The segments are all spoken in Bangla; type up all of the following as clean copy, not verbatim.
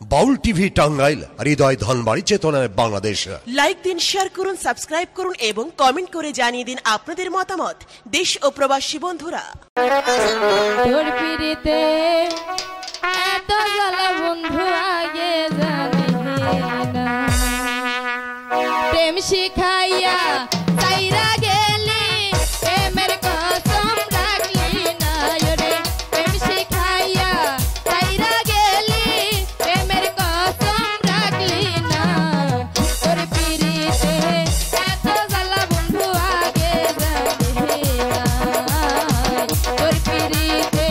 বাউল টিভি টাঙ্গাইল, হৃদয় ধনবাড়ি, চেতনায় বাংলাদেশ। লাইক দিন, শেয়ার করুন, সাবস্ক্রাইব করুন এবং কমেন্ট করে জানিয়ে দিন আপনাদের মতামত দেশ ও প্রবাসী বন্ধুরা। তোর পিড়িতে এত জ্বালা বন্ধু আগে জানি না, প্রেম শিখাইয়া তাইরা গেলি প্রেমের কসম রাখলি না রে, প্রেম শিখাইয়া তাইরা গেলি প্রেমের কসম রাখলি না। তোর পিড়িতে এত জ্বালা বন্ধু আগে জানি না, তোর পিড়িতে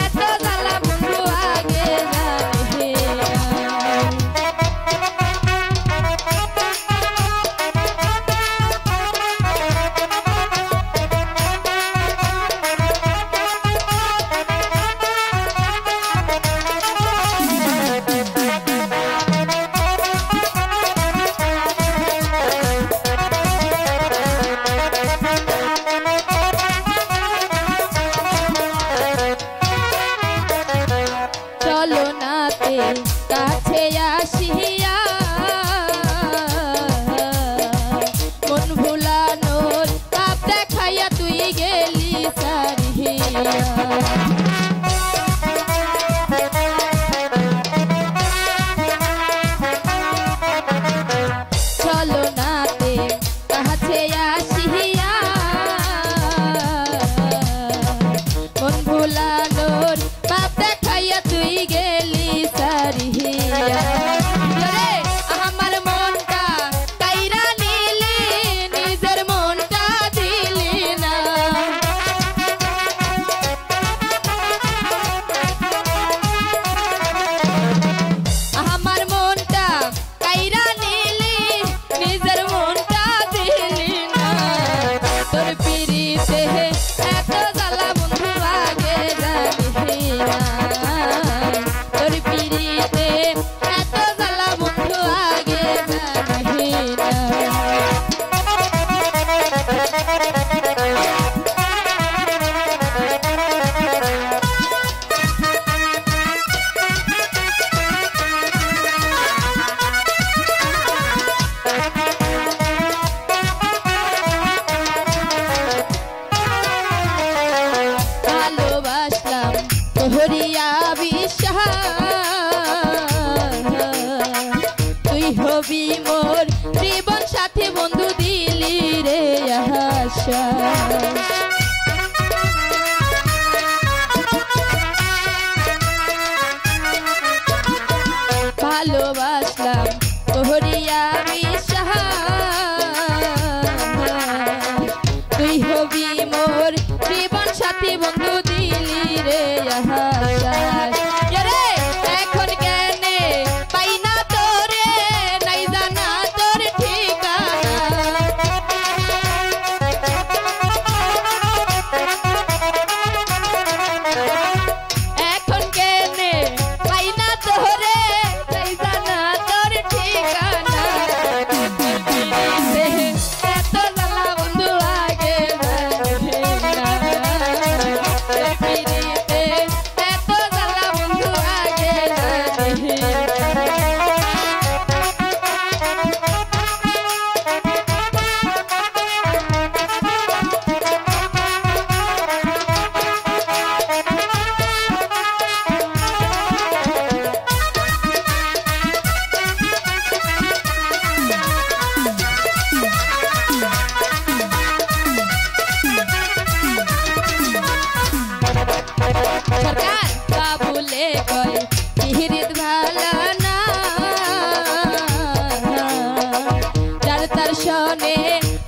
এত জ্বালা বন্ধু আগে জানি না। চলো নাতে কাছে আসিয়া মন ভুলানোর তাপ দেখাইয়া তুই গেলি সারিয়া। চলো নাতে কাছে আসিয়া মন ভুলানোর বাপ দেখাইয়া তুই গেলি সারিয়া। আমার মনটা কাইরা নিলি, নিজের মনটা দিলি না। আমার মনটা কাইরা নিলি, নিজের মনটা দিলি না। তোর পিড়িতে এত জ্বালা বন্ধু আগে জানি না, তোর পিড়িতে এত জ্বালা বন্ধু আগে জানি না। ভালোবাসলাম তোহরিয়া বিশ্বাস, তুই হবি মোর জীবন সাথী বন্ধু দিলি রে আশা। ভালোবাসলাম তোহরিয়া বিশ্বাস, তুই হবি মোর জীবন সাথী বন্ধু দিলি রে আশা। রে এখন কেনে পাই না তোরে, নাই জানা তোর ঠিকানা। এখন কেনে পাই না তোরে, নাই জানা তোর ঠিকানা। এত জ্বালা বন্ধু আগে জানি না, পিড়িতে এত জ্বালা বন্ধু আগে জানি না। সরকার বাবুলে কয় পিহিরিত ভালা না, যার তার সনে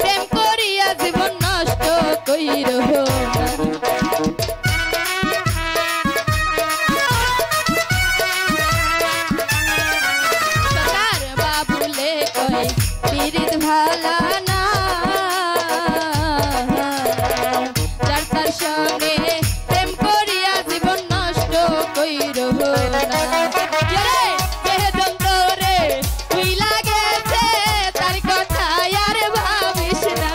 প্রেম করিয়া জীবন নষ্ট কইর না। সরকার বাবুলে কয় পিহিরিত ভালা না, যার তার সনে প্রেম করিয়া জীবন নষ্ট কইর না। যন্ত্রে তুই লাগেছে তার কথা আর ভাবিস না।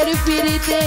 তোর পিড়িতে